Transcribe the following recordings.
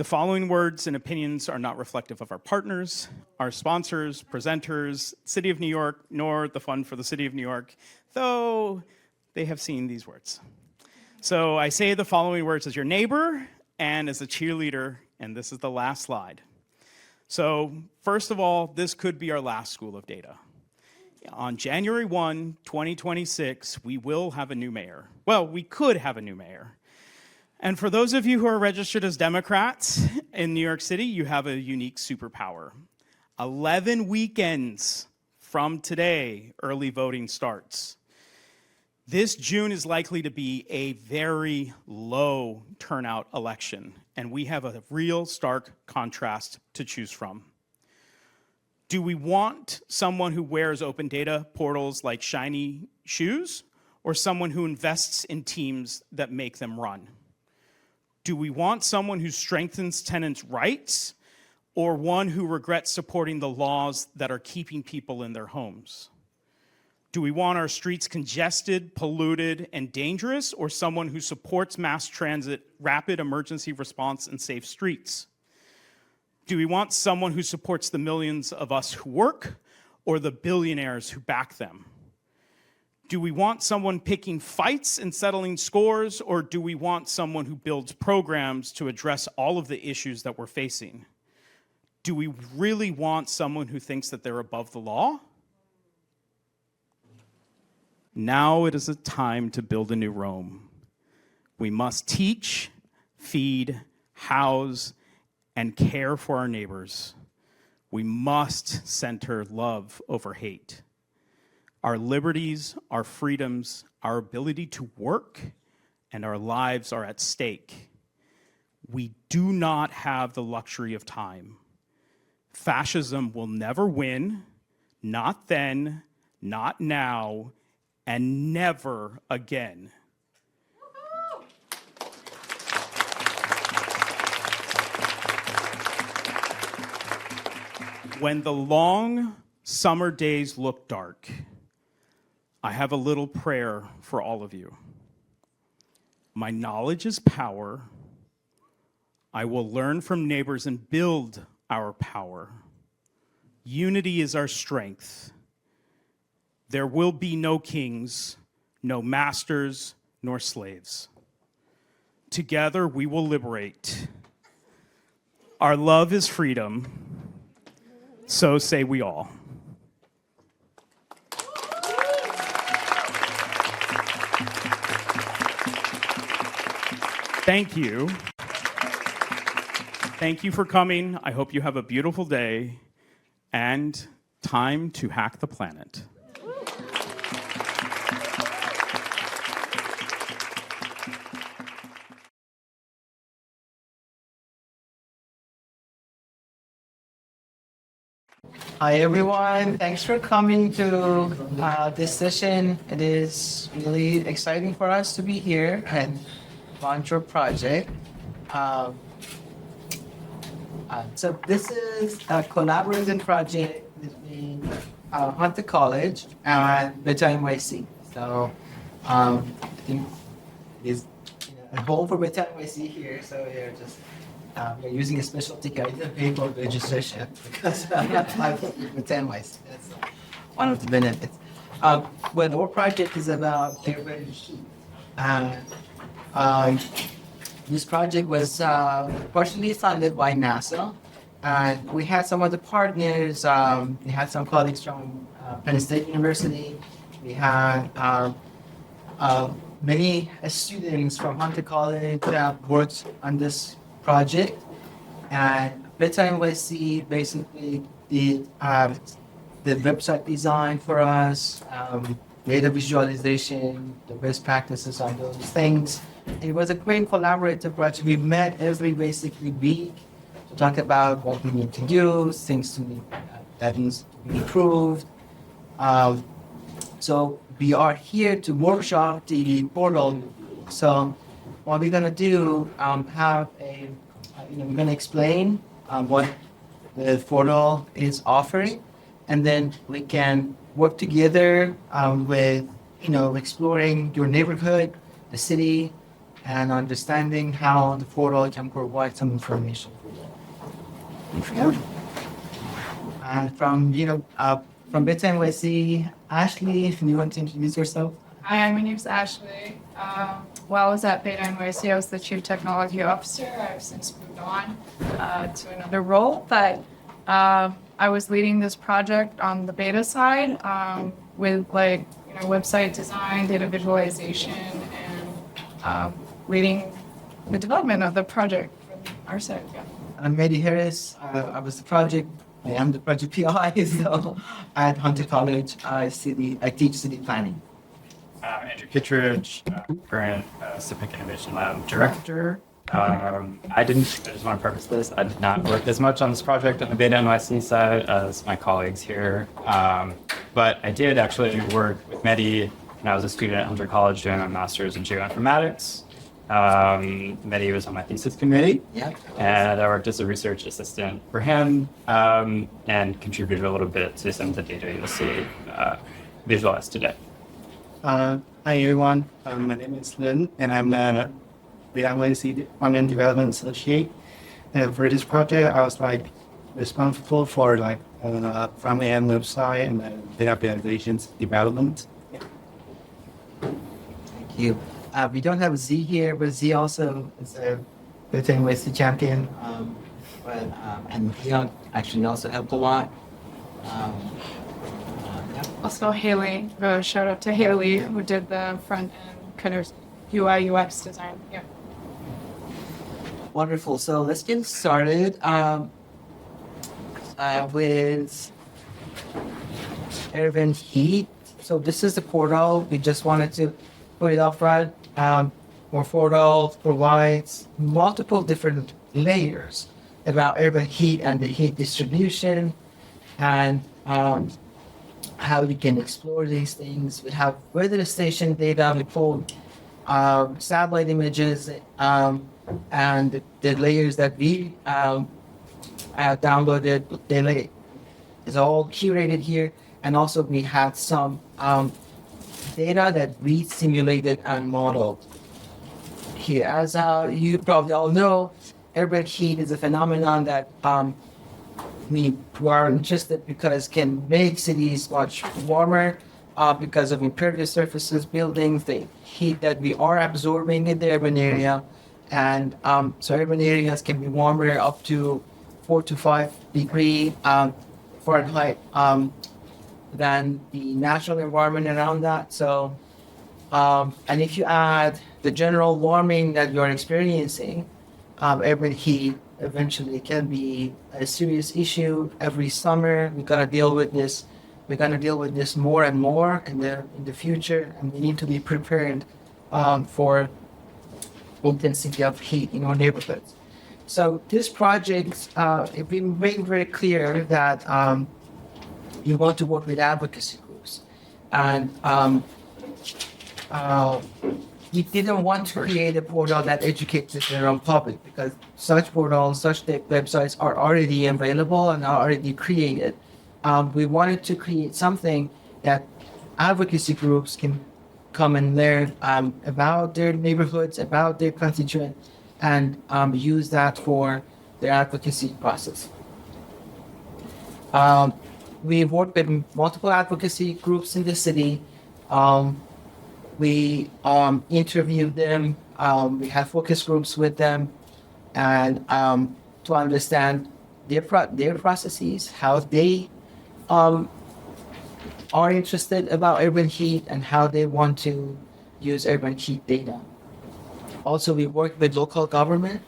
The following words and opinions are not reflective of our partners, our sponsors, presenters, City of New York, nor the Fund for the City of New York, though they have seen these words. So I say the following words as your neighbor and as a cheerleader, and this is the last slide. So first of all, this could be our last school of data. On January 1, 2026, we will have a new mayor. Well, we could have a new mayor. And for those of you who are registered as Democrats in New York City, you have a unique superpower. 11 weekends from today, early voting starts. This June is likely to be a very low turnout election, and we have a real stark contrast to choose from. Do we want someone who wears open data portals like shiny shoes, or someone who invests in teams that make them run? Do we want someone who strengthens tenants' rights, or one who regrets supporting the laws that are keeping people in their homes? Do we want our streets congested, polluted, and dangerous, or someone who supports mass transit, rapid emergency response, and safe streets? Do we want someone who supports the millions of us who work, or the billionaires who back them? Do we want someone picking fights and settling scores, or do we want someone who builds programs to address all of the issues that we're facing? Do we really want someone who thinks that they're above the law? Now it is a time to build a new Rome. We must teach, feed, house, and care for our neighbors. We must center love over hate. Our liberties, our freedoms, our ability to work, and our lives are at stake. We do not have the luxury of time. Fascism will never win, not then, not now, and never again. When the long summer days look dark, I have a little prayer for all of you. My knowledge is power. I will learn from neighbors and build our power. Unity is our strength. There will be no kings, no masters, nor slaves. Together we will liberate. Our love is freedom, so say we all. Thank you. Thank you for coming. I hope you have a beautiful day and time to hack the planet. Hi everyone, thanks for coming to this session. It is really exciting for us to be here and launch our project. So this is a collaborative project between Hunter College and Beta NYC. So I think it is a home for Beta NYC here. So we're using a specialty guide to pay for registration because with NYC. That's one of the benefits. Well, our project is about this project was partially funded by NASA, and we had some other partners. We had some colleagues from Penn State University. We had many students from Hunter College that worked on this project, and Beta NYC basically did the website design for us, data visualization, the best practices on those things. It was a great collaborative project. We met every basically week to talk about what we need to do, things that needs to be improved. So we are here to workshop the portal. So what we're gonna do, we're gonna explain what the portal is offering, and then we can work together with exploring your neighborhood, the city, and understanding how the portal can provide some information. And from Beta NYC, Ashley, if you want to introduce yourself. Hi, my name is Ashley. While I was at Beta NYC, I was the Chief Technology Officer. I've since moved on to another role, but I was leading this project on the beta side with website design, data visualization, and leading the development of the project from our side. Yeah. I'm Mehdi Harris. I am the project PI, so at Hunter College, I teach city planning. Andrew Kittredge, current Civic Innovation Lab Director. I just want to preface this, I did not work as much on this project on the Beta NYC side as my colleagues here. But I did actually work with Mehdi when I was a student at Hunter College doing my master's in geoinformatics. Mehdi was on my thesis committee, and I worked as a research assistant for him and contributed a little bit to some of the data you'll see visualized today. Hi everyone, my name is Lin, and I'm the NYC Front-End Development Associate. And for this project, I was responsible for front-end website and data visualizations development. Thank you. We don't have Z here, but Z also is a Beta NYC champion, and he actually also helped a lot. Also, Haley, shout out to Haley, who did the front end kind of UI UX design. Yeah. Wonderful. So let's get started with Urban Heat. So this is the portal. We just wanted to put it up front. Our portal provides multiple different layers about urban heat and the heat distribution, and how we can explore these things. We have weather station data, we pull satellite images, and the layers that we have downloaded, is all curated here. And also we have some data that we simulated and modeled here. As you probably all know, urban heat is a phenomenon that we are interested because can make cities much warmer because of impervious surfaces, buildings, the heat that we are absorbing in the urban area. And so urban areas can be warmer up to 4 to 5 degrees Fahrenheit than the natural environment around that. So, and if you add the general warming that you're experiencing, urban heat eventually can be a serious issue. Every summer, we're gonna deal with this. We're gonna deal with this more and more in the future, and we need to be prepared for intensity of heat in our neighborhoods. So this project, we made very clear that you want to work with advocacy groups, and we didn't want to create a portal that educates the general public, because such portals, such websites are already available and are already created. We wanted to create something that advocacy groups can come and learn about their neighborhoods, about their constituents, and use that for their advocacy process. We worked with multiple advocacy groups in the city. We interviewed them. We had focus groups with them, and to understand their processes, how they are interested about urban heat and how they want to use urban heat data. Also, we worked with local government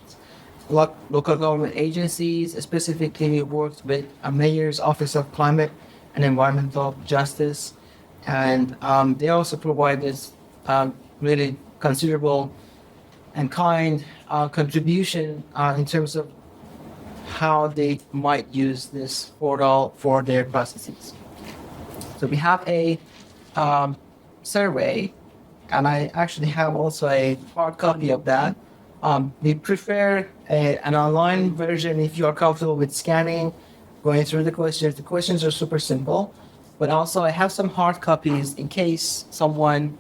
agencies. Specifically, we worked with a mayor's office of climate and environmental justice, and they also provided really considerable and kind contribution in terms of how they might use this portal for their processes. So we have a survey, and I actually have also a hard copy of that. We prefer an online version if you are comfortable with scanning, going through the questions. The questions are super simple, but also I have some hard copies in case someone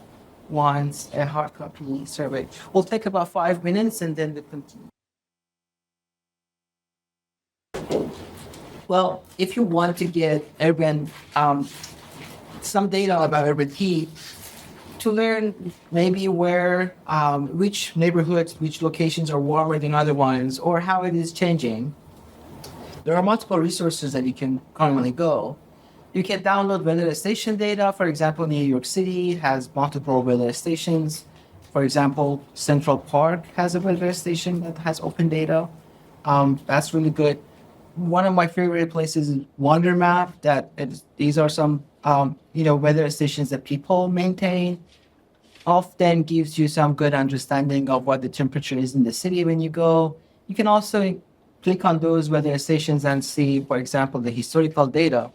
wants a hard copy survey. We'll take about 5 minutes and then we'll continue. Well, if you want to get urban, some data about urban heat, to learn maybe where, which neighborhoods, which locations are warmer than other ones, or how it is changing, there are multiple resources that you can currently go. You can download weather station data. For example, New York City has multiple weather stations. For example, Central Park has a weather station that has open data. That's really good. One of my favorite places is Wonder Map. These are some weather stations that people maintain. Often gives you some good understanding of what the temperature is in the city when you go. You can also click on those weather stations and see, for example, the historical data.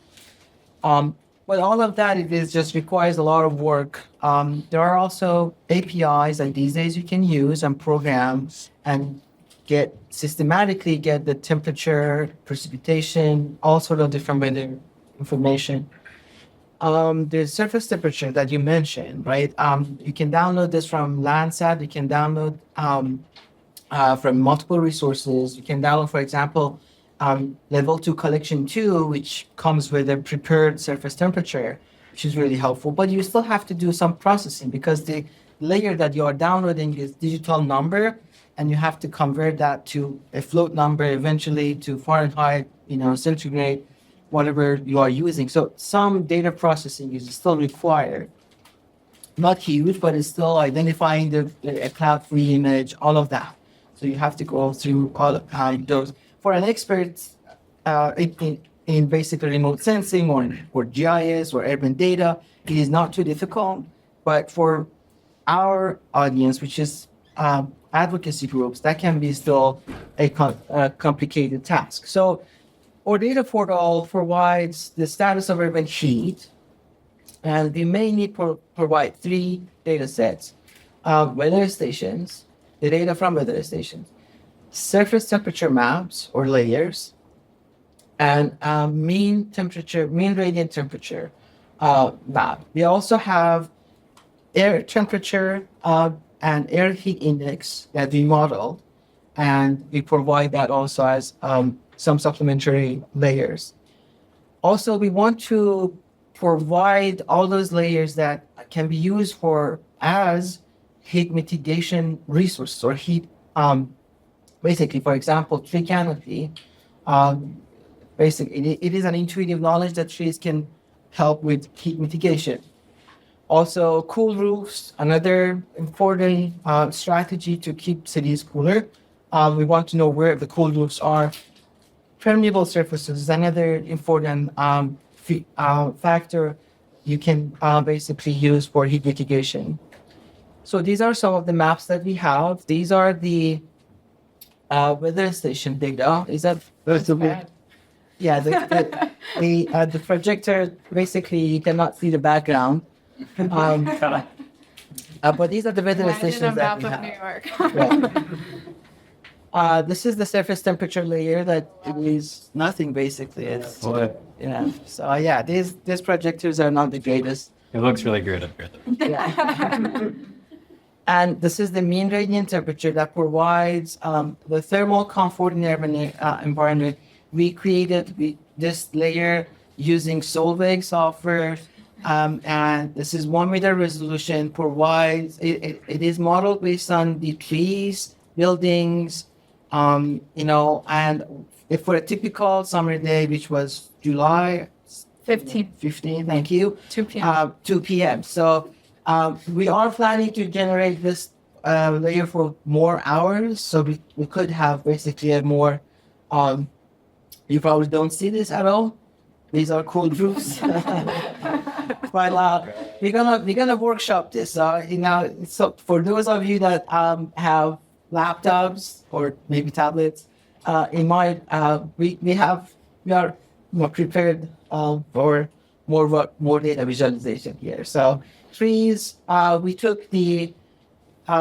But all of that, it is just requires a lot of work. There are also APIs that these days you can use and program and systematically get the temperature, precipitation, all sort of different weather information. The surface temperature that you mentioned, right? You can download this from Landsat. You can download from multiple resources. You can download, for example, level 2 collection 2, which comes with a prepared surface temperature, which is really helpful. But you still have to do some processing because the layer that you are downloading is digital number, and you have to convert that to a float number, eventually to Fahrenheit, centigrade, whatever you are using. So some data processing is still required. Not huge, but it's still identifying a cloud-free image, all of that. So you have to go through all of those. For an expert in basically remote sensing or GIS or urban data, it is not too difficult. But for our audience, which is advocacy groups, that can be still a complicated task. So our data portal provides the status of urban heat, and we mainly provide 3 data sets: weather stations, the data from weather stations, surface temperature maps or layers, and mean radiant temperature map. We also have air temperature and air heat index that we model, and we provide that also as some supplementary layers. Also, we want to provide all those layers that can be used as heat mitigation resources or heat, basically, for example, tree canopy. Basically, it is an intuitive knowledge that trees can help with heat mitigation. Also, cool roofs, another important strategy to keep cities cooler. We want to know where the cool roofs are. Permeable surfaces is another important factor you can basically use for heat mitigation. So these are some of the maps that we have. These are the weather station data. Is that Bad. yeah? The projector, basically you cannot see the background. But these are the weather Imagine a stations that map we of have. New York. Yeah. This is the surface temperature layer that is nothing basically. It's So yeah, these projectors are not the greatest. It looks really good up here, though. Yeah. And this is the mean radiant temperature that provides the thermal comfort in the urban environment. We created this layer using Solveig software, and this is 1 meter resolution. Provides it is modeled based on the trees, buildings, and if for a typical summer day, which was July 15, thank you. 2 p.m. 2 p.m. So we are planning to generate this layer for more hours. So we could have basically a more, you probably don't see this at all. These are cool roofs. But we're gonna workshop this. So for those of you that have laptops or maybe tablets, we are more prepared for more data visualization here. So trees, we took the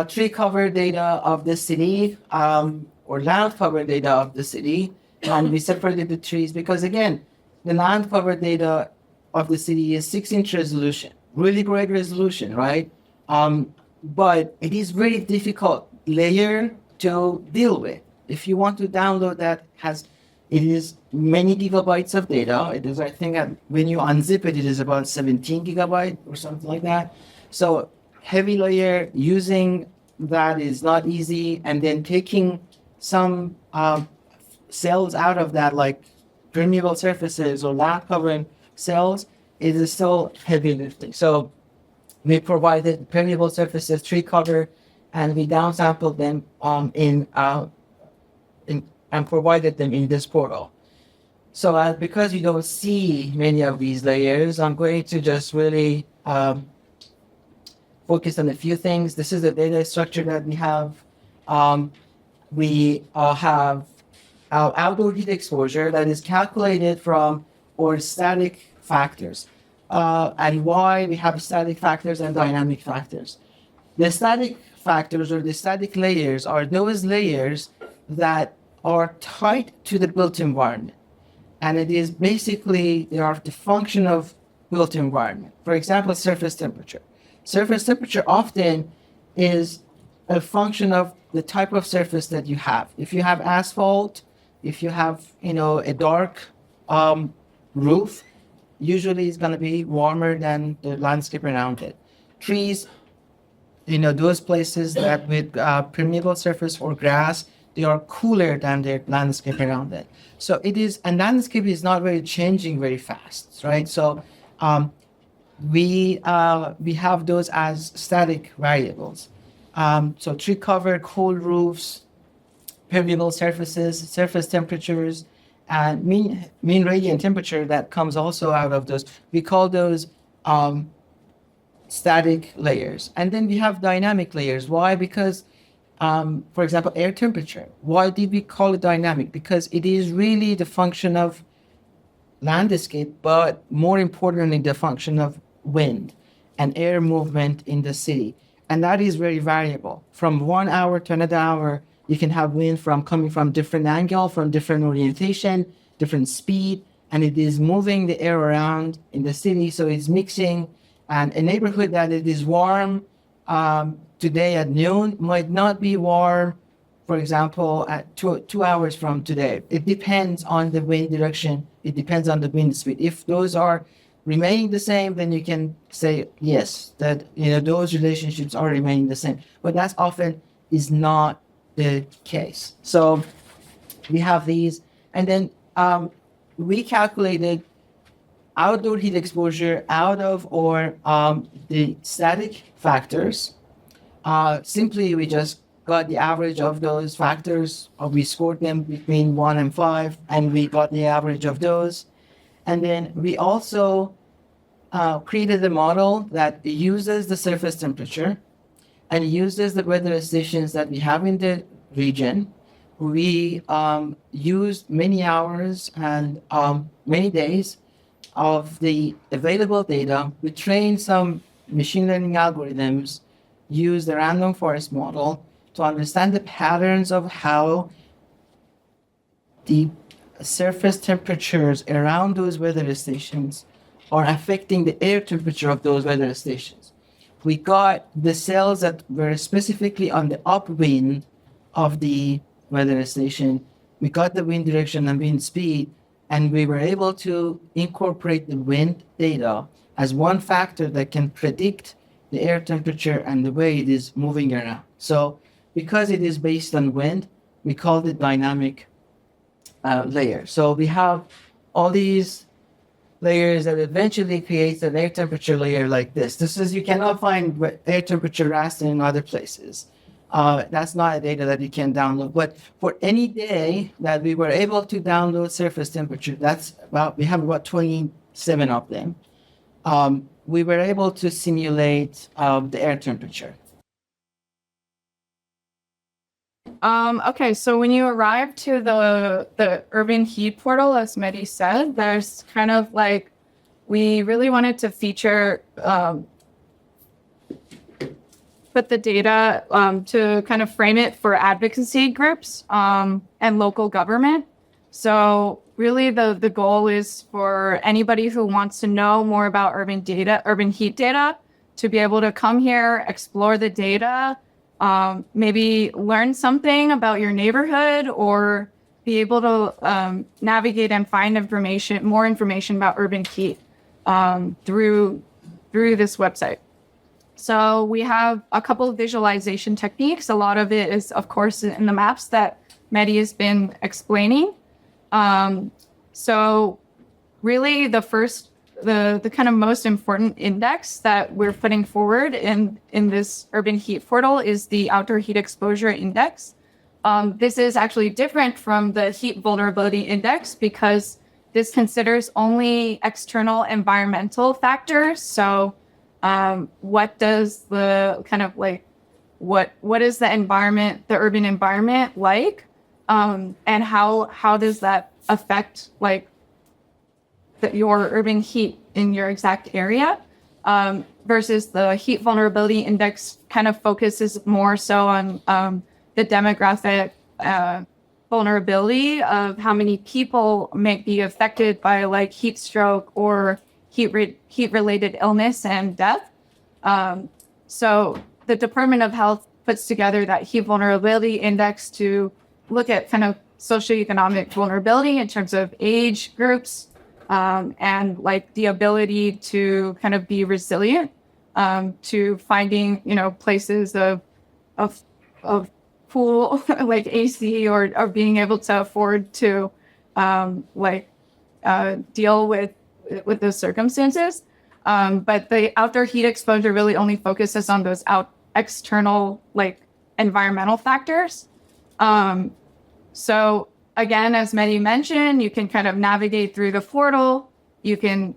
tree cover data of the city or land cover data of the city, and we separated the trees because again, the land cover data of the city is 6-inch resolution, really great resolution, right? But it is very difficult layer to deal with. If you want to download that it is many gigabytes of data. It is, I think, when you unzip it, it is about 17 gigabyte or something like that. So heavy layer, using that is not easy, and then taking some cells out of that, like permeable surfaces or land covering cells, it is still heavy lifting. So we provided permeable surfaces, tree cover, and we downsampled them and provided them in this portal. So because you don't see many of these layers, I'm going to just really focus on a few things. This is the data structure that we have. We have our outdoor heat exposure that is calculated from our static factors. And why we have static factors and dynamic factors. The static factors or the static layers are those layers that are tied to the built environment. And it is basically, they are the function of built environment. For example, surface temperature. Surface temperature often is a function of the type of surface that you have. If you have asphalt, if you have, a dark roof, usually it's going to be warmer than the landscape around it. Trees, those places that with permeable surface or grass, they are cooler than the landscape around it. So and landscape is not really changing very fast, right? So we have those as static variables. So tree cover, cool roofs, permeable surfaces, surface temperatures, and mean radiant temperature that comes also out of those. We call those static layers. And then we have dynamic layers. Why? Because, for example, air temperature. Why did we call it dynamic? Because it is really the function of landscape, but more importantly, the function of wind and air movement in the city. And that is very variable. From 1 hour to another hour, you can have wind coming from different angle, from different orientation, different speed, and it is moving the air around in the city. So it's mixing, and a neighborhood that it is warm today at noon might not be warm, for example, at 2 hours from today. It depends on the wind direction. It depends on the wind speed. If those are remaining the same, then you can say yes, that those relationships are remaining the same. But that's often is not the case. So we have these, and then we calculated outdoor heat exposure out of the static factors. Simply, we just got the average of those factors, or we scored them between 1 and 5, and we got the average of those. And then we also created a model that uses the surface temperature and uses the weather stations that we have in the region. We used many hours and many days of the available data. We trained some machine learning algorithms, used the random forest model to understand the patterns of how the surface temperatures around those weather stations are affecting the air temperature of those weather stations. We got the cells that were specifically on the upwind of the weather station. We got the wind direction and wind speed, and we were able to incorporate the wind data as one factor that can predict the air temperature and the way it is moving around. So because it is based on wind, we called it dynamic layer. So we have all these layers that eventually creates an air temperature layer like this. You cannot find air temperature raster in other places. That's not a data that you can download. But for any day that we were able to download surface temperature, we have about 27 of them. We were able to simulate the air temperature. Okay, so when you arrive to the urban heat portal, as Mehdi said, there's kind of like, we really wanted to feature, put the data to kind of frame it for advocacy groups and local government. So really the goal is for anybody who wants to know more about urban heat data to be able to come here, explore the data, maybe learn something about your neighborhood, or be able to navigate and find more information about urban heat through this website. So we have a couple of visualization techniques. A lot of it is, of course, in the maps that Mehdi has been explaining. So really the kind of most important index that we're putting forward in this urban heat portal is the outdoor heat exposure index. This is actually different from the heat vulnerability index because this considers only external environmental factors. So what does the kind of like, what is the environment, the urban environment like? And how does that affect like your urban heat in your exact area? Versus the heat vulnerability index kind of focuses more so on the demographic vulnerability of how many people may be affected by like heat stroke or heat related illness and death. So the Department of Health puts together that heat vulnerability index to look at kind of socioeconomic vulnerability in terms of age groups, and like the ability to kind of be resilient to finding, places of pool like AC or being able to afford to deal with those circumstances. But the outdoor heat exposure really only focuses on those external like environmental factors. So again, as Mehdi mentioned, you can kind of navigate through the portal. You can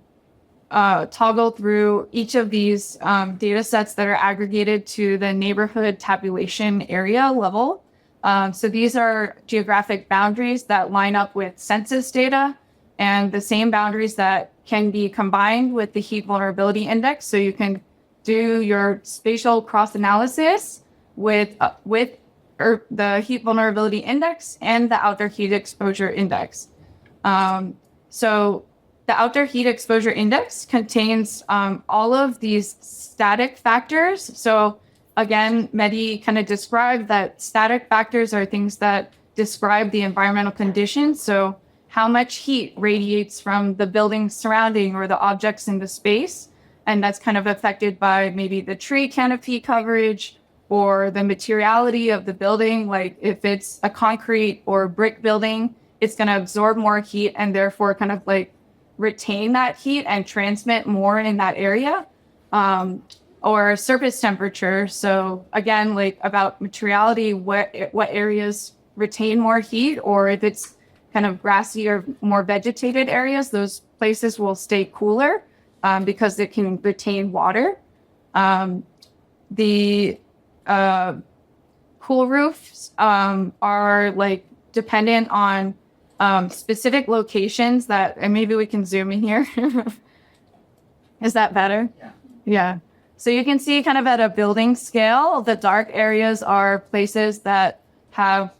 toggle through each of these data sets that are aggregated to the neighborhood tabulation area level. So these are geographic boundaries that line up with census data and the same boundaries that can be combined with the heat vulnerability index. So you can do your spatial cross analysis with the heat vulnerability index and the outdoor heat exposure index. So the outdoor heat exposure index contains all of these static factors. So again, Mehdi kind of described that static factors are things that describe the environmental conditions. So how much heat radiates from the building surrounding or the objects in the space. And that's kind of affected by maybe the tree canopy coverage or the materiality of the building. Like if it's a concrete or brick building, it's going to absorb more heat and therefore kind of like retain that heat and transmit more in that area. Or surface temperature. So again, like about materiality, what areas retain more heat, or if it's kind of grassy or more vegetated areas, those places will stay cooler because it can retain water. The cool roofs are like dependent on specific locations that, and maybe we can zoom in here. Is that better? Yeah. So you can see kind of at a building scale, the dark areas are places that have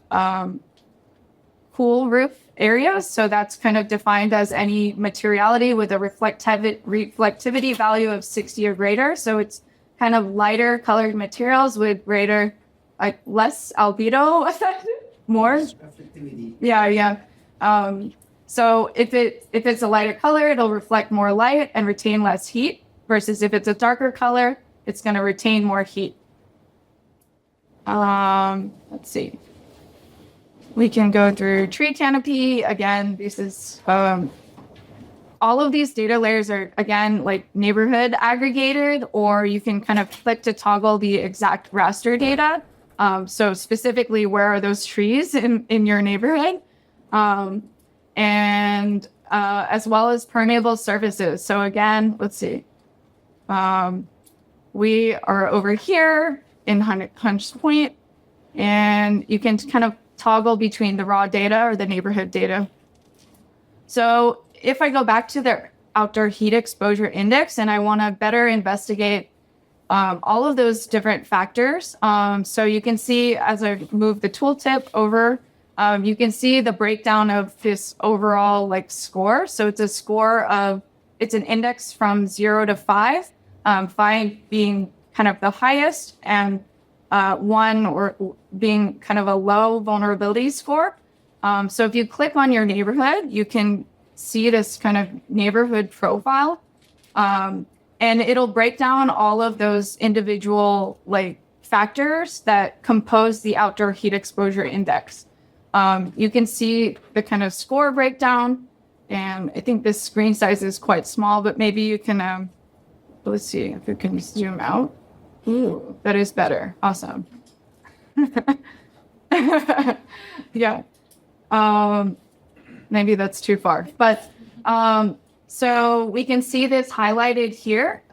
cool roof areas. So that's kind of defined as any materiality with a reflectivity value of 60 or greater. So it's kind of lighter colored materials with greater, like less albedo effect, more. Reflectivity. Yeah. So if it's a lighter color, it'll reflect more light and retain less heat. Versus if it's a darker color, it's going to retain more heat. Let's see. We can go through tree canopy. Again, this is all of these data layers are, again, like neighborhood aggregated, or you can kind of click to toggle the exact raster data. So specifically, where are those trees in your neighborhood? And as well as permeable surfaces. So again, let's see. We are over here in Hunts Point, and you can kind of toggle between the raw data or the neighborhood data. So if I go back to the outdoor heat exposure index and I want to better investigate all of those different factors, so you can see as I move the tooltip over, you can see the breakdown of this overall like score. So it's a score of, it's an index from 0 to 5. 5 being kind of the highest and 1 or being kind of a low vulnerability score. So if you click on your neighborhood, you can see this kind of neighborhood profile. And it'll break down all of those individual like factors that compose the outdoor heat exposure index. You can see the kind of score breakdown, and I think this screen size is quite small, but maybe you can, let's see if you can zoom out. Ooh, that is better. Awesome. Yeah. Maybe that's too far, but so we can see this highlighted here.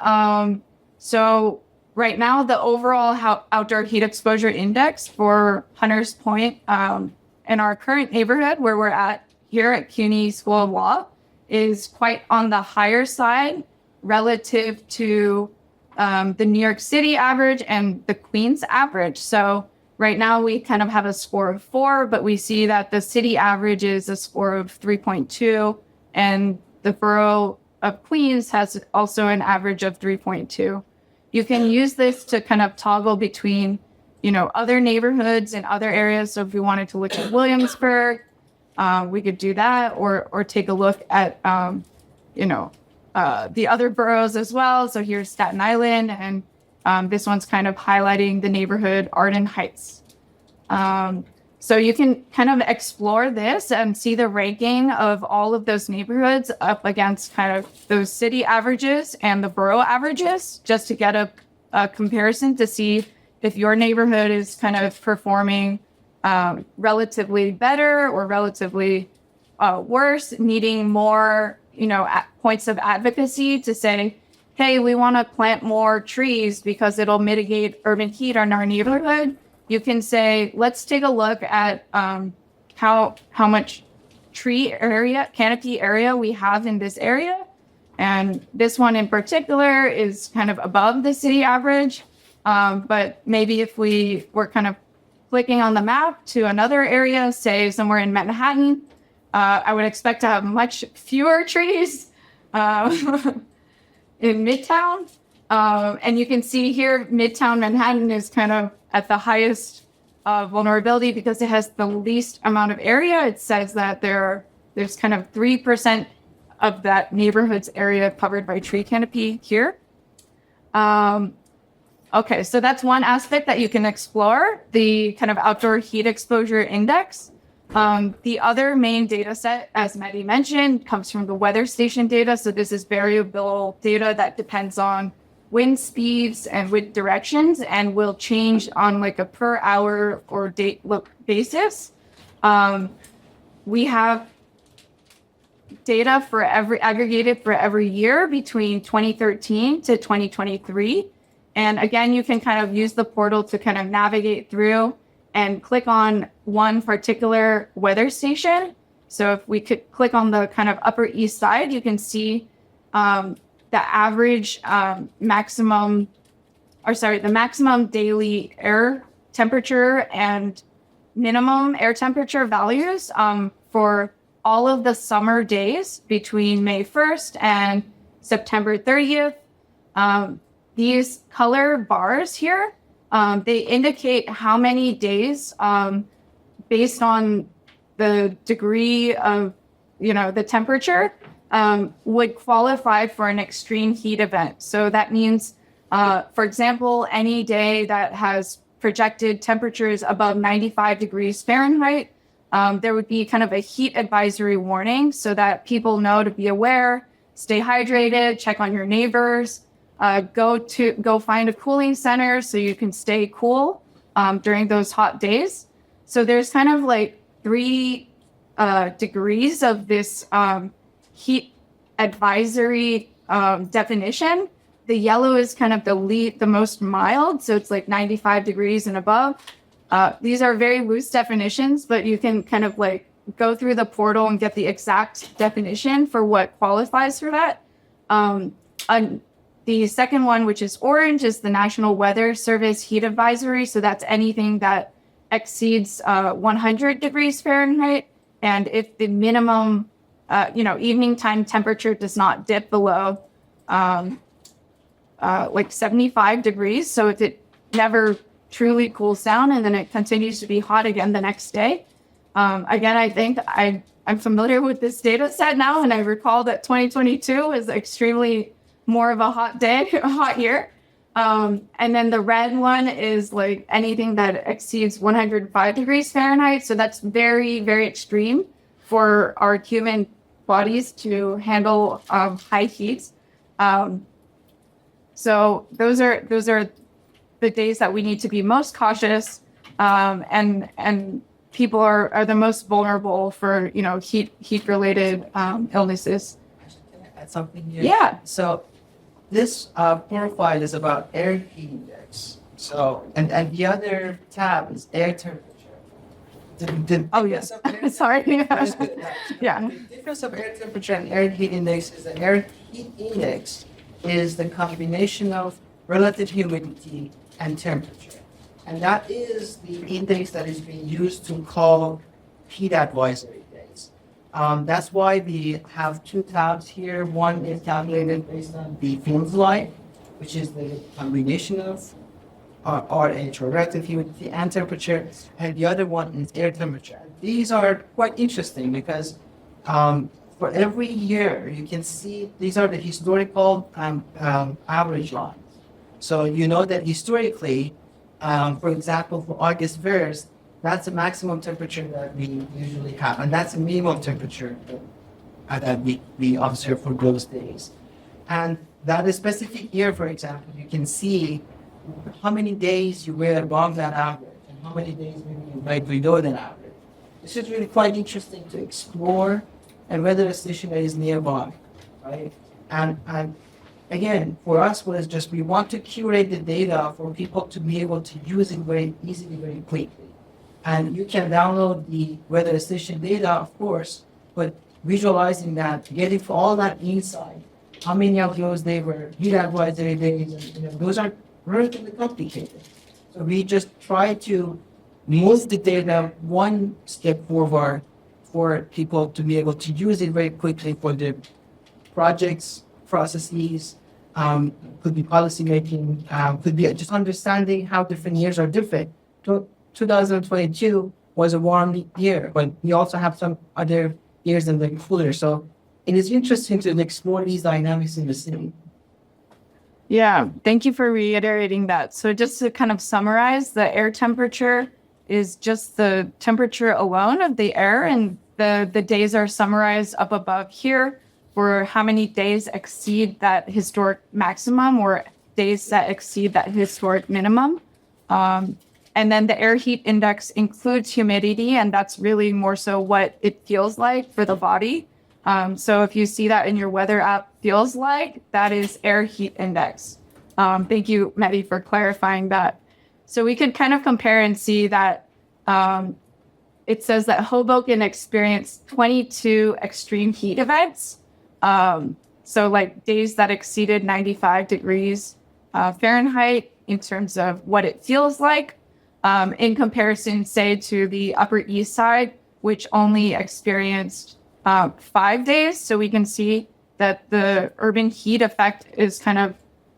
So right now, the overall outdoor heat exposure index for Hunters Point in our current neighborhood where we're at here at CUNY School of Law is quite on the higher side relative to the New York City average and the Queens average. So right now we kind of have a score of 4, but we see that the city average is a score of 3.2, and the borough of Queens has also an average of 3.2. You can use this to kind of toggle between, other neighborhoods and other areas. So if we wanted to look at Williamsburg, we could do that, or take a look at, the other boroughs as well. So here's Staten Island, and this one's kind of highlighting the neighborhood Arden Heights. So you can kind of explore this and see the ranking of all of those neighborhoods up against kind of those city averages and the borough averages, just to get a comparison to see if your neighborhood is kind of performing relatively better or relatively worse, needing more, points of advocacy to say, hey, we want to plant more trees because it'll mitigate urban heat in our neighborhood. You can say, let's take a look at how much canopy area we have in this area. And this one in particular is kind of above the city average. But maybe if we were kind of clicking on the map to another area, say somewhere in Manhattan, I would expect to have much fewer trees in Midtown. And you can see here, Midtown Manhattan is kind of at the highest vulnerability because it has the least amount of area. It says that there's kind of 3% of that neighborhood's area covered by tree canopy here. Okay, so that's one aspect that you can explore, the kind of outdoor heat exposure index. The other main data set, as Maddie mentioned, comes from the weather station data. So this is variable data that depends on wind speeds and wind directions and will change on like a per hour or date basis. We have data aggregated for every year between 2013 to 2023. And again, you can kind of use the portal to kind of navigate through and click on one particular weather station. So if we could click on the kind of Upper East Side, you can see the maximum daily air temperature and minimum air temperature values for all of the summer days between May 1st and September 30th. These color bars here, they indicate how many days based on the degree of, the temperature would qualify for an extreme heat event. So that means, for example, any day that has projected temperatures above 95 degrees Fahrenheit, there would be kind of a heat advisory warning so that people know to be aware, stay hydrated, check on your neighbors, go find a cooling center so you can stay cool during those hot days. So there's kind of like 3 degrees of this heat advisory definition. The yellow is kind of the most mild, so it's like 95 degrees and above. These are very loose definitions, but you can kind of like go through the portal and get the exact definition for what qualifies for that. The second one, which is orange, is the National Weather Service heat advisory. So that's anything that exceeds 100 degrees Fahrenheit. And if the minimum, evening time temperature does not dip below like 75 degrees. So it never truly cools down, and then it continues to be hot again the next day. Again, I think I'm familiar with this data set now, and I recall that 2022 is extremely more of a hot day, a hot year. And then the red one is like anything that exceeds 105 degrees Fahrenheit. So that's very, very extreme for our human bodies to handle high heat. So those are the days that we need to be most cautious, and people are the most vulnerable for heat related illnesses. Can I add something here? Yeah. So this profile is about air heat index. So and the other tab is air temperature. Oh yes. Sorry. Yeah. The difference of air temperature and air heat index is that air heat index is the combination of relative humidity and temperature. And that is the index that is being used to call heat advisory days. That's why we have two tabs here. One is calculated based on the field light, which is the combination of RH, or relative humidity and temperature, and the other one is air temperature. These are quite interesting because for every year you can see these are the historical average lines. So you know that historically, for example, for August 1st, that's the maximum temperature that we usually have, and that's the minimum temperature that we observe for those days. And that specific year, for example, you can see how many days you were above that average and how many days maybe you might be below that average. This is really quite interesting to explore, and whether a station is nearby, right? And again, for us, was just we want to curate the data for people to be able to use it very easily, very quickly. And you can download the weather station data, of course, but visualizing that, getting all that insight, how many of those they were heat advisory days, and those are relatively complicated. So we just try to move the data one step forward for people to be able to use it very quickly for the projects, processes, could be policy making, could be just understanding how different years are different. 2022 was a warm year, but we also have some other years that are cooler. So it is interesting to explore these dynamics in the city. Yeah, thank you for reiterating that. So just to kind of summarize, the air temperature is just the temperature alone of the air, and the days are summarized up above here for how many days exceed that historic maximum or days that exceed that historic minimum. And then the air heat index includes humidity, and that's really more so what it feels like for the body. So if you see that in your weather app, feels like, that is air heat index. Thank you, Mehdi, for clarifying that. So we could kind of compare and see that it says that Hoboken experienced 22 extreme heat events. So like days that exceeded 95 degrees Fahrenheit in terms of what it feels like, in comparison, say, to the Upper East Side, which only experienced 5 days. So we can see that the urban heat effect is kind of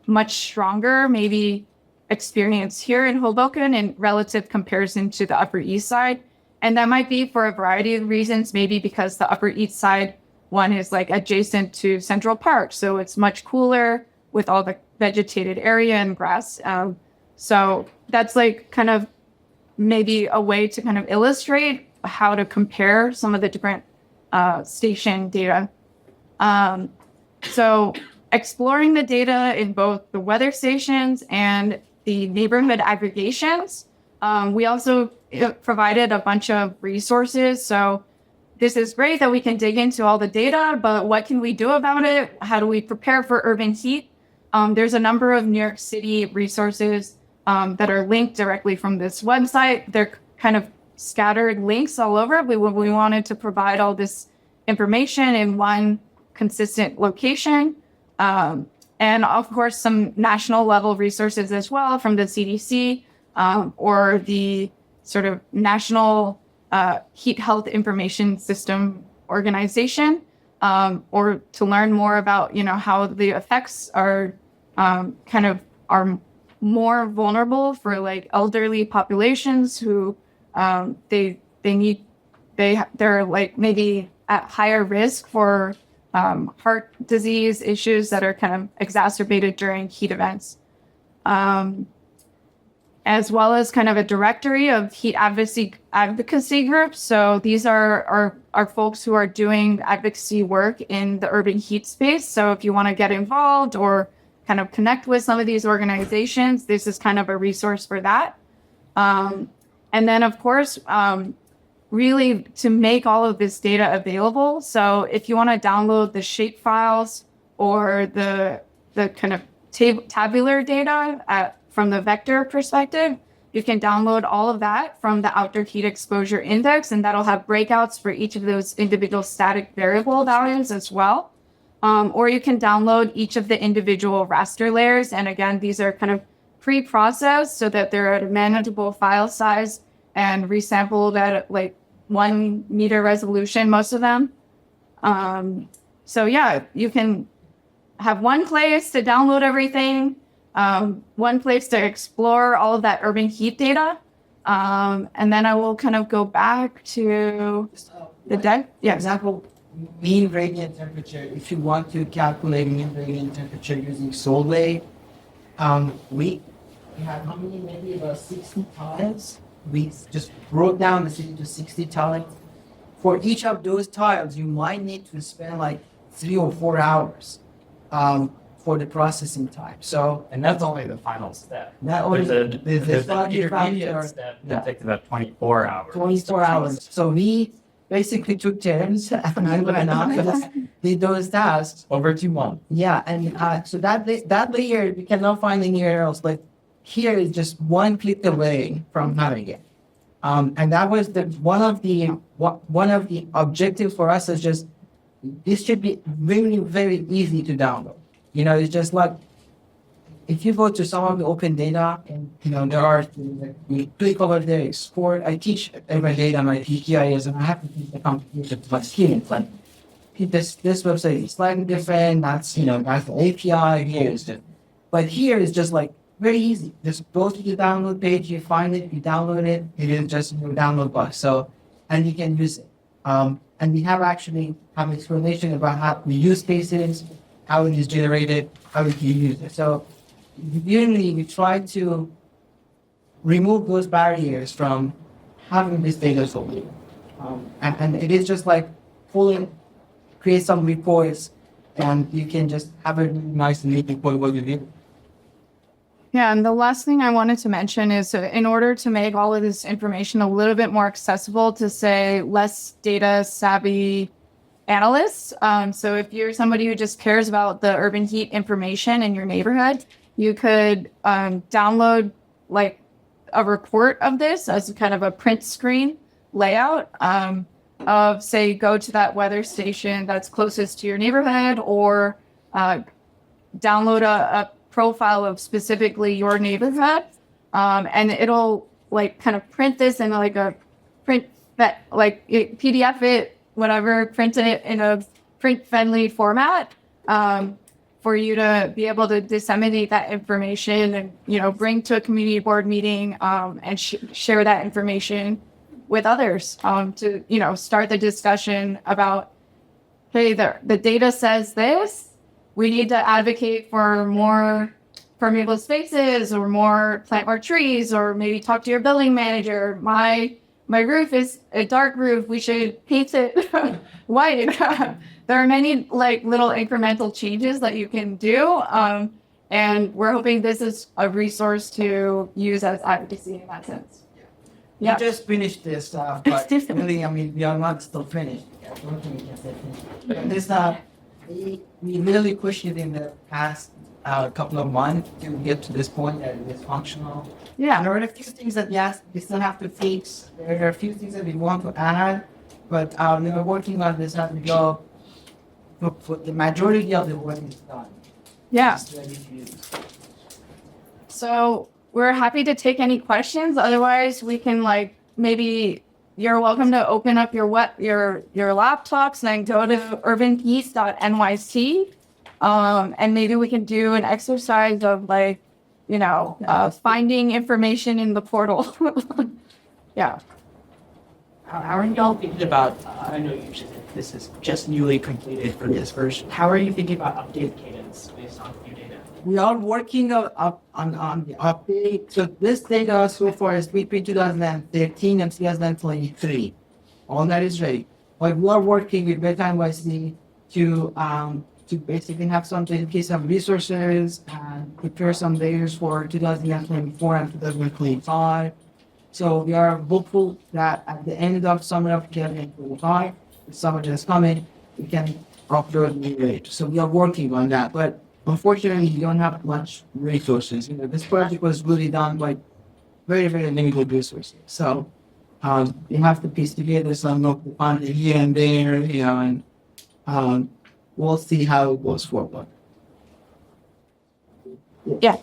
much stronger, maybe experienced here in Hoboken in relative comparison to the Upper East Side. And that might be for a variety of reasons, maybe because the Upper East Side one is like adjacent to Central Park. So it's much cooler with all the vegetated area and grass. So that's like kind of maybe a way to kind of illustrate how to compare some of the different station data. So exploring the data in both the weather stations and the neighborhood aggregations, we also provided a bunch of resources. So this is great that we can dig into all the data, but what can we do about it? How do we prepare for urban heat? There's a number of New York City resources that are linked directly from this website. They're kind of scattered links all over. We wanted to provide all this information in one consistent location. And of course, some national level resources as well from the CDC or the sort of National Heat Health Information System Organization, or to learn more about, how the effects are kind of are more vulnerable for like elderly populations who they're like maybe at higher risk for heart disease issues that are kind of exacerbated during heat events. As well as kind of a directory of heat advocacy groups. So these are folks who are doing advocacy work in the urban heat space. So if you want to get involved or kind of connect with some of these organizations, this is kind of a resource for that. And then, of course, really to make all of this data available. So if you want to download the shape files or the kind of tabular data from the vector perspective, you can download all of that from the outdoor heat exposure index, and that'll have breakouts for each of those individual static variable values as well. Or you can download each of the individual raster layers. And again, these are kind of pre-processed so that they're at a manageable file size and resampled at like 1 meter resolution, most of them. So yeah, you can have one place to download everything, one place to explore all of that urban heat data. And then I will kind of go back to the deck. Yeah. Example, mean radiant temperature. If you want to calculate mean radiant temperature using Solvay, we had how many? Maybe about 60 tiles. We just broke down the city to 60 tiles. For each of those tiles, you might need to spend like 3 or 4 hours for the processing time. So, And that's only the final step. not only There's an foggy intermediate factor, step yeah. that takes about 24 hours. 24 hours. So we basically took turns and did those tasks. Over 2 months. Yeah, and so that layer we cannot find anywhere else. But here is just one click away from having it. And that was one of the objectives for us is just this should be very, very easy to download. You know, it's just like if you go to some of the open data, and you know there are we click over there, export. I teach urban data, my PGIS, and I have to teach the complicated but students. Like this website is slightly different. That's that's the API here is it, but here is just like very easy. Just go to the download page, you find it, you download it. It is just in your download box. So and you can use it. And we have explanation about how the use cases, how it is generated, how you use it. So usually we try to remove those barriers from having this data solely. And it is just like create some reports, and you can just have a nice and neat report what you do. Yeah, and the last thing I wanted to mention is in order to make all of this information a little bit more accessible to, say, less data savvy analysts. So if you're somebody who just cares about the urban heat information in your neighborhood, you could download like a report of this as kind of a print screen layout of, say, go to that weather station that's closest to your neighborhood, or download a profile of specifically your neighborhood, and it'll like kind of print this in like a print that like PDF it, whatever, print it in a print friendly format for you to be able to disseminate that information and bring to a community board meeting and share that information with others to start the discussion about, hey, the data says this. We need to advocate for more permeable spaces, or plant more trees, or maybe talk to your building manager. My roof is a dark roof. We should paint it white. There are many like little incremental changes that you can do, and we're hoping this is a resource to use as advocacy in that sense. Yeah. We just finished this stuff, but really, I mean, we are not still finished. I don't think we can say finished. But this we really pushed it in the past couple of months to get to this point that it is functional. Yeah. And there are a few things that we still have to fix. There are a few things that we want to add, but we are working on this as we go. For the majority of the work is done. Yeah. It's ready to use. So we're happy to take any questions. Otherwise, we can maybe you're welcome to open up your laptops and then go to urbanpeace.nyc And maybe we can do an exercise of like, finding information in the portal. Yeah. How are y'all thinking about, I know you said this is just newly completed for this version. How are you thinking about update cadence based on new data? We are working on the update. So this data so far is between 2013 and 2023. All that is ready. But we are working with Beta NYC to basically have some dedicated resources and prepare some layers for 2024 and 2025. So we are hopeful that at the end of summer of 2025, the summer just coming, we can upload new layers. So we are working on that. But unfortunately, we don't have much resources. This project was really done by very, very limited resources. So we have to piece together some of the funding here and there, and we'll see how it goes forward. Yeah.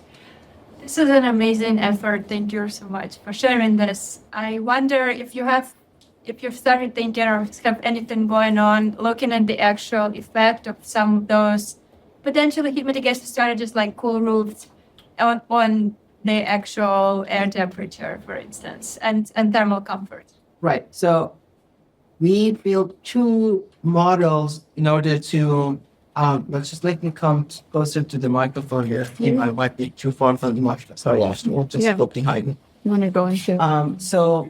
This is an amazing effort. Thank you so much for sharing this. I wonder if you've started thinking or have anything going on, looking at the actual effect of some of those potentially heat mitigation strategies like cool roofs on the actual air temperature, for instance, and thermal comfort. Right. So we built two models in order to let's just let me come closer to the microphone here. I might be too far from the microphone. Sorry, just look behind me. You want to go into? So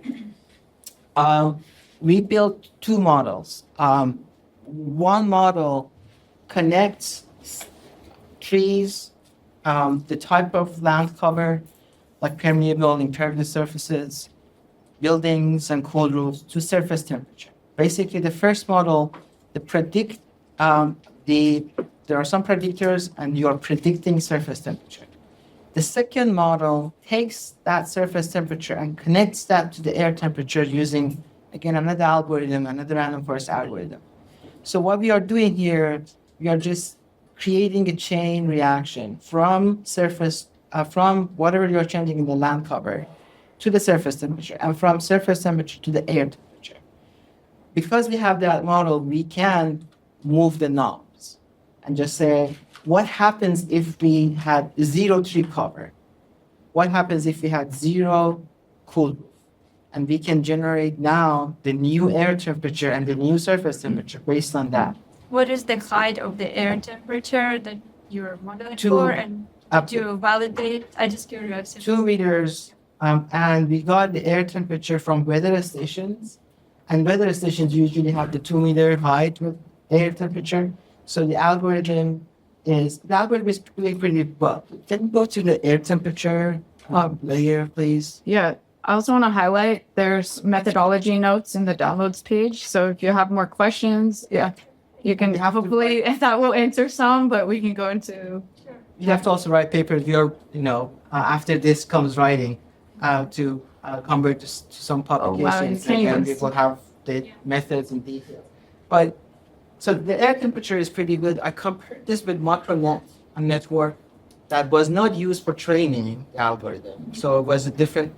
we built two models. One model connects trees, the type of land cover, like permeable and impervious surfaces, buildings and cold roofs to surface temperature. Basically, the first model, there are some predictors and you are predicting surface temperature. The second model takes that surface temperature and connects that to the air temperature using, again, another algorithm, another random forest algorithm. So what we are doing here, we are just creating a chain reaction from whatever you're changing in the land cover to the surface temperature, and from surface temperature to the air temperature. Because we have that model, we can move the knobs and just say, what happens if we had 0 tree cover? What happens if we had 0 cool roof? And we can generate now the new air temperature and the new surface temperature based on that. What is the height of the air temperature that you're modeling Two- for, and Up to validate? I'm just curious. 2 meters, and we got the air temperature from weather stations. And weather stations usually have the 2-meter height with air temperature. So the algorithm is doing pretty well. Can you go to the air temperature layer, please? Yeah. I also want to highlight there's methodology notes in the downloads page. So if you have more questions, you can hopefully that will answer some, but we can go into. You have to also write papers. After this comes writing to convert to some publications, you can't and even we will have the methods and details. But so the air temperature is pretty good. I compared this with MacroNet, a network that was not used for training the algorithm. So it was a different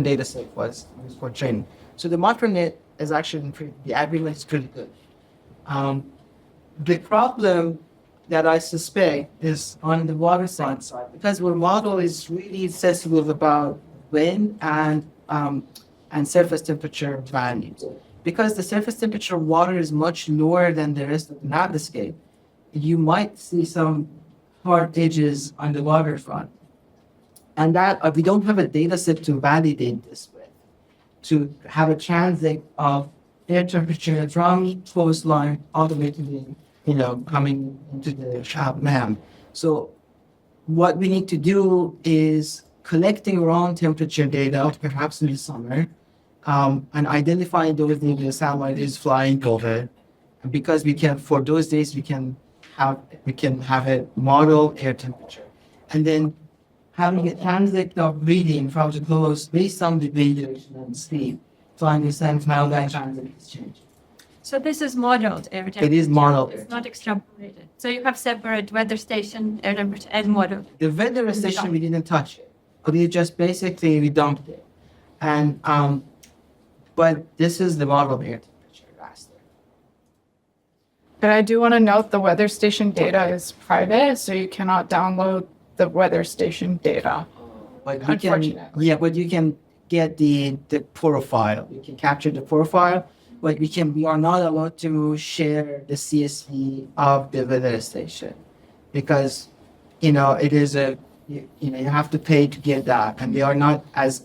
data set was used for training. So the MacroNet is actually the algorithm is pretty good. The problem that I suspect is on the water science side, because our model is really sensitive about wind and surface temperature values. Because the surface temperature of water is much lower than the rest of the landscape, you might see some hard edges on the waterfront. And that we don't have a data set to validate this with, to have a transit of air temperature from coastline all the way to the, coming into the land. So what we need to do is collecting our own temperature data, perhaps in the summer, and identifying those days the satellite is flying over. And because for those days, we can have a model air temperature. And then having a transit of reading from the coast based on the wind direction and speed, to understand how that transit is changing. So this is modeled air temperature. It is modeled. It's not extrapolated. So you have separate weather station air temperature and model. The weather station, we didn't touch it. But it just basically, we dumped it. And, but this is the model air temperature raster. But I do want to note the weather station data is private, so you cannot download the weather station data. But you can, Unfortunately. yeah, but you can get the profile. You can capture the profile, but we are not allowed to share the CSV of the weather station because, it is you have to pay to get that, and we are not as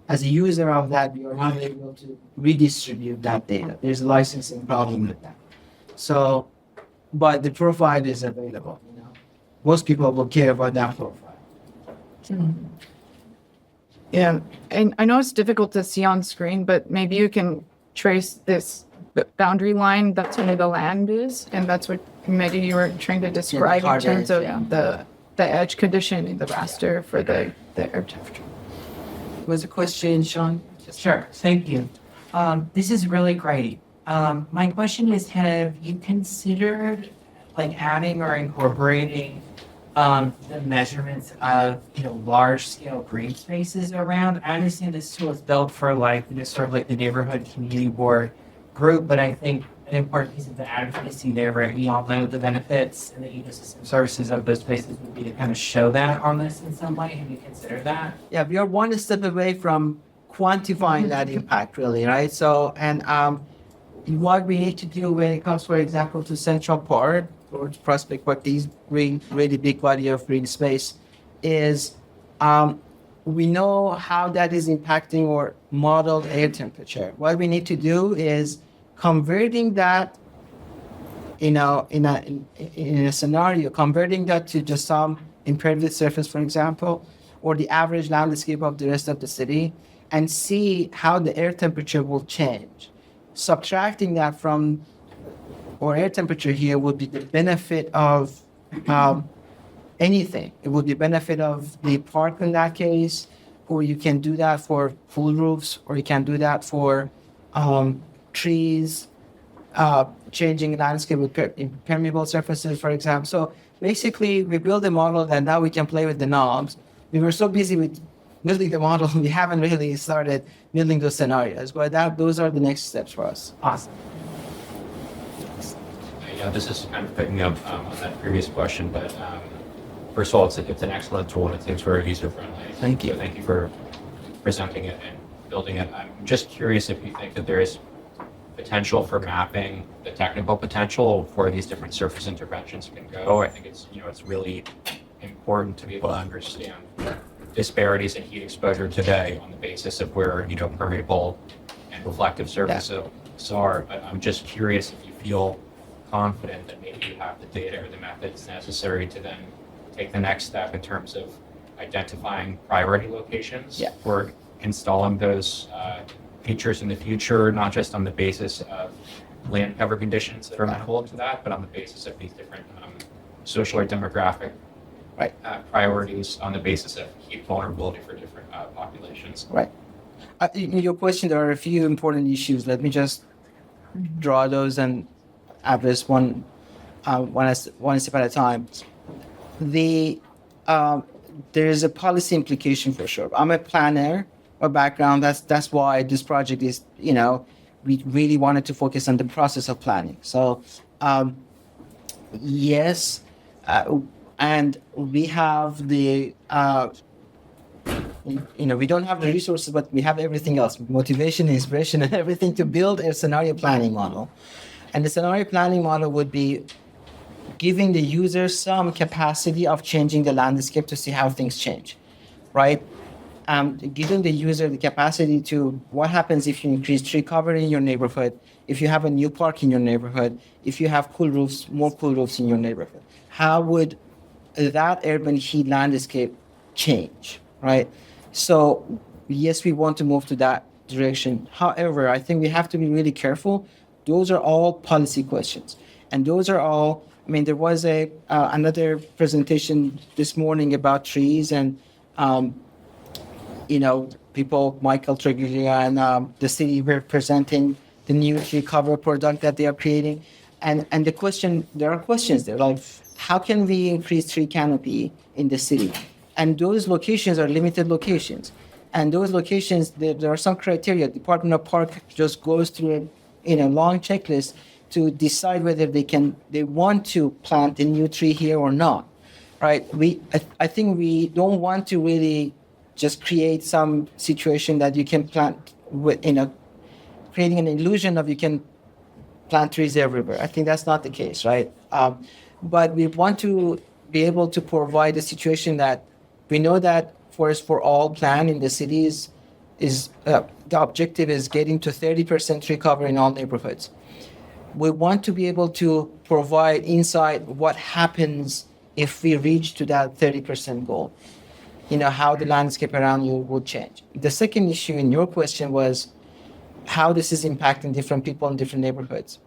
a user of that, we are not able to redistribute that data. There's a licensing problem with that. So, but the profile is available. Most people will care about that profile. Yeah, and I know it's difficult to see on screen, but maybe you can trace this boundary line that's where the land is, and that's what maybe you were trying to describe in terms of the edge condition in the raster for the air temperature. Was a question, Sean? Sure, thank you. This is really great. My question is, have you considered adding or incorporating the measurements of large scale green spaces around? I understand this tool is built for the neighborhood community board group, but I think an important piece of the advocacy there, right? We all know the benefits and the ecosystem services of those spaces would be to kind of show that on this in some way. Have you considered that? Yeah, we are one step away from quantifying that impact, really, right? So, and what we need to do when it comes, for example, to Central Park or to Prospect Park, these really big body of green space, is we know how that is impacting our modeled air temperature. What we need to do is converting that, in a scenario, converting that to just some impervious surface, for example, or the average landscape of the rest of the city, and see how the air temperature will change. Subtracting that from our air temperature here would be the benefit of anything. It would be benefit of the park in that case, or you can do that for full roofs, or you can do that for trees, changing landscape with impermeable surfaces, for example. So basically, we build a model and now we can play with the knobs. We were so busy with building the model, we haven't really started building those scenarios, but those are the next steps for us. Awesome. Yeah, this is kind of picking up on that previous question, but first of all, it's an excellent tool and it seems very user-friendly. Thank you. So thank you for presenting it and building it. I'm just curious if you think that there is potential for mapping the technical potential for these different surface interventions can go. I think it's really important to be able to understand disparities in heat exposure today on the basis of where permeable and reflective surfaces are. But I'm just curious if you feel confident that maybe you have the data or the methods necessary to then take the next step in terms of identifying priority locations for installing those features in the future, not just on the basis of land cover conditions that are amenable to that, but on the basis of these different social or demographic priorities on the basis of heat vulnerability for different populations. Right. In your question, there are a few important issues. Let me just draw those and address one step at a time. There is a policy implication for sure. I'm a planner by background. That's why this project is, we really wanted to focus on the process of planning. So, yes, and we have the, we don't have the resources, but we have everything else, motivation, inspiration, and everything to build a scenario planning model. And the scenario planning model would be giving the user some capacity of changing the landscape to see how things change, right? Giving the user the capacity to what happens if you increase tree cover in your neighborhood, if you have a new park in your neighborhood, if you have cool roofs, more cool roofs in your neighborhood. How would that urban heat landscape change, right? So yes, we want to move to that direction. However, I think we have to be really careful. Those are all policy questions. And those are all, there was another presentation this morning about trees and, people, Michael Tregulia and the city were presenting the new tree cover product that they are creating. And there are questions there, like how can we increase tree canopy in the city? And those locations are limited locations. And those locations, there are some criteria. Department of Park just goes through a long checklist to decide whether they want to plant a new tree here or not, right? I think we don't want to really just create some situation that you can plant with, creating an illusion of you can plant trees everywhere. I think that's not the case, right? But we want to be able to provide a situation that we know that Forest for All plan in the cities is the objective is getting to 30% tree cover in all neighborhoods. We want to be able to provide insight what happens if we reach to that 30% goal. How the landscape around you would change. The second issue in your question was how this is impacting different people in different neighborhoods.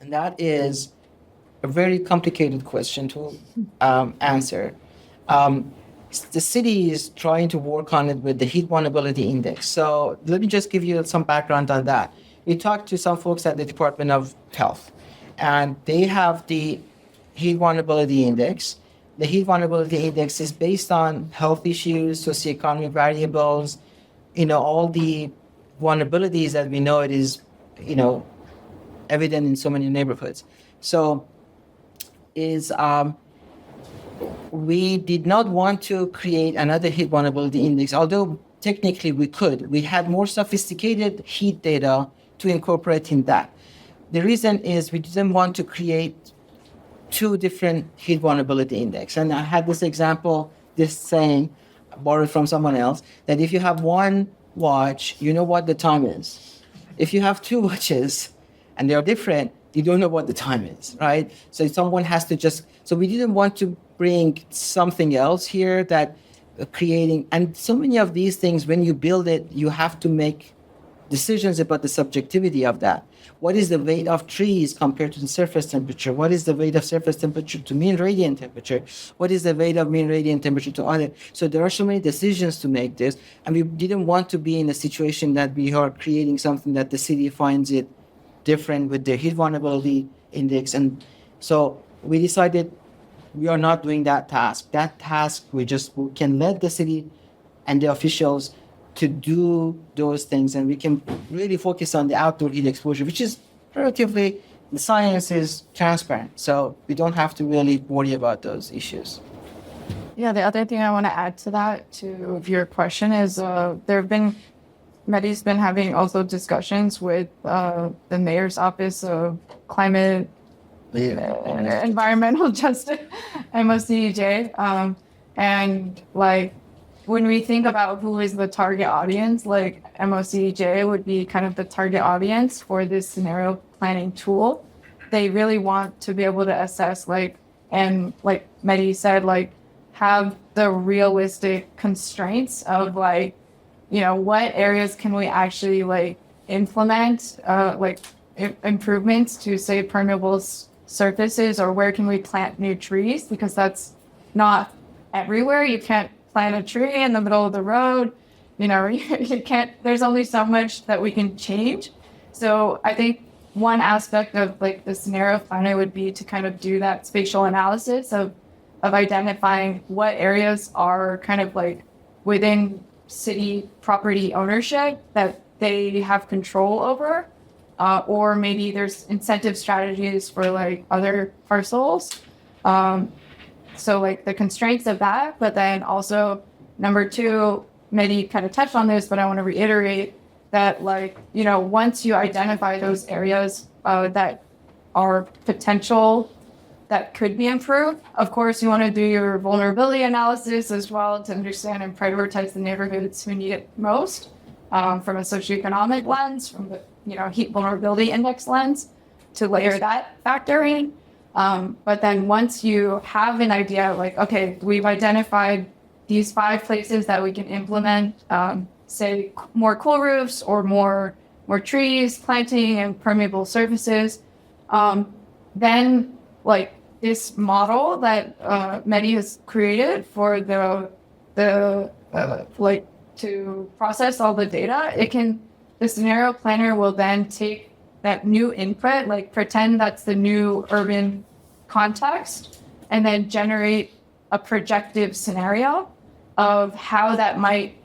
And that is a very complicated question to answer. The city is trying to work on it with the heat vulnerability index. So let me just give you some background on that. We talked to some folks at the Department of Health, and they have the heat vulnerability index. The heat vulnerability index is based on health issues, socioeconomic variables, all the vulnerabilities that we know it is, evident in so many neighborhoods. So we did not want to create another heat vulnerability index, although technically we could. We had more sophisticated heat data to incorporate in that. The reason is we didn't want to create two different heat vulnerability index. And I had this example, this saying, borrowed from someone else, that if you have one watch, you know what the time is. If you have two watches and they are different, you don't know what the time is, right? So someone has to so we didn't want to bring something else here that creating, and so many of these things, when you build it, you have to make decisions about the subjectivity of that. What is the weight of trees compared to the surface temperature? What is the weight of surface temperature to mean radiant temperature? What is the weight of mean radiant temperature to other? So there are so many decisions to make this, and we didn't want to be in a situation that we are creating something that the city finds it different with the heat vulnerability index. And so we decided we are not doing that task. That task, we can let the city and the officials to do those things, and we can really focus on the outdoor heat exposure, which is relatively, the science is transparent, so we don't have to really worry about those issues. Yeah, the other thing I want to add to that, to your question, is Medi's been having also discussions with the mayor's office of climate environmental justice, MOCJ, and when we think about who is the target audience, MOCJ would be kind of the target audience for this scenario planning tool. They really want to be able to assess, and like Mehdi said, have the realistic constraints of what areas can we actually implement improvements to, say, permeable surfaces, or where can we plant new trees, because that's not everywhere. You can't plant a tree in the middle of the road. You can't, there's only so much that we can change. So I think one aspect of the scenario planner would be to kind of do that spatial analysis of identifying what areas are kind of within city property ownership that they have control over, or maybe there's incentive strategies for other parcels. So the constraints of that, but then also number two, Mehdi kind of touched on this, but I want to reiterate that once you identify those areas that are potential that could be improved, of course you want to do your vulnerability analysis as well to understand and prioritize the neighborhoods who need it most, from a socioeconomic lens, from the heat vulnerability index lens, to layer that factor in. But then once you have an idea, okay, we've identified these 5 places that we can implement, say, more cool roofs or more trees, planting, and permeable surfaces, then this model that Mehdi has created for to process all the data, the scenario planner will then take that new input, pretend that's the new urban context, and then generate a projective scenario of how that might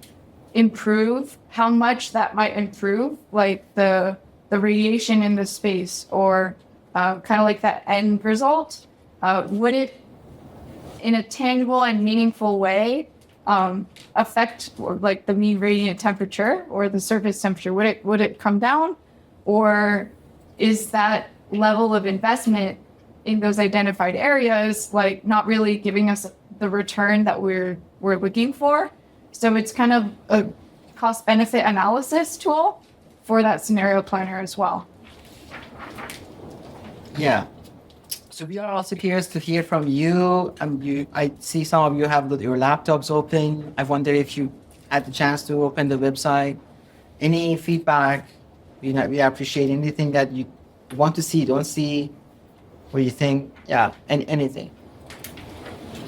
improve, how much that might improve, the the radiation in the space, or kind of like that end result, would it, in a tangible and meaningful way, affect like the mean radiant temperature or the surface temperature? Would it come down, or is that level of investment in those identified areas like not really giving us the return that we're looking for? So it's kind of a cost benefit analysis tool for that scenario planner as well. Yeah. So we are also curious to hear from you. I see some of you have your laptops open. I wonder if you had the chance to open the website. Any feedback? We appreciate anything that you want to see, don't see, what you think. Yeah, and anything.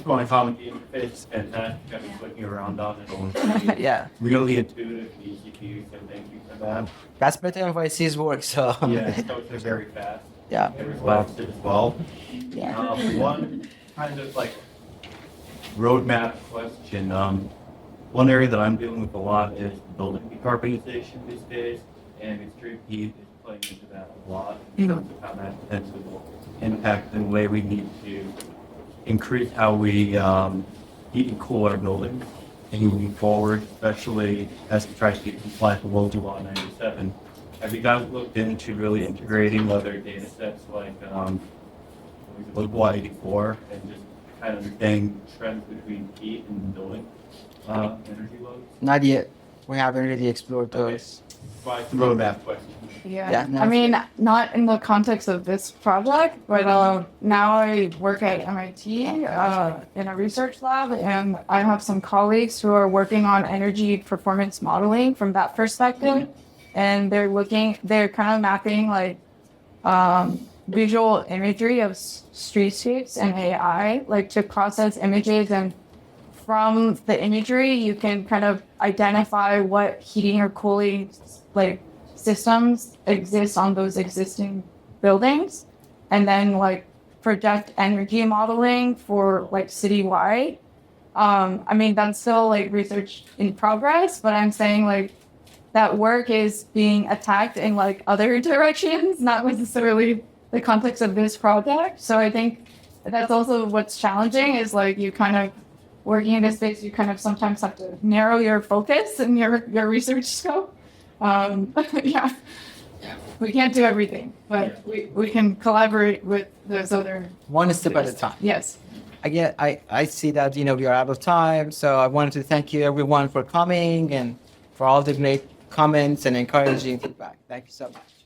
Going from the interface and that got me clicking around on it. Yeah. Really intuitive, easy to use, so thank you for that. That's better than YC's work. So Yeah, so they're very fast. yeah. It responsive as well. Yeah. One kind of like roadmap question. One area that I'm dealing with a lot is building decarbonization these days, and extreme heat is playing into that a lot in terms of how that potentially will impact the way we need to increase how we heat and cool our buildings and moving forward, especially as we try to get compliant with Local Law 97. Have you guys looked into really integrating other data sets like Local Law 84 and just kind of understanding trends between heat and building energy loads? Not yet. We haven't really explored those. By the roadmap question. Yeah, no, I mean, not in the context of this project, but now I work at MIT in a research lab, and I have some colleagues who are working on energy performance modeling from that perspective, and they're kind of mapping like visual imagery of streetscapes and AI, like to process images, and from the imagery you can kind of identify what heating or cooling like systems exist on those existing buildings, and then like project energy modeling for like citywide. I mean, that's still like research in progress, but I'm saying like that work is being attacked in like other directions, not necessarily the context of this project. So I think that's also what's challenging, is like you kind of working in this space, you kind of sometimes have to narrow your focus and your research scope. Yeah, we can't do everything, but we can collaborate with those other. One step at a time. Yes. Again, I see that, we are out of time. So I wanted to thank you everyone for coming and for all the great comments and encouraging feedback. Thank you so much.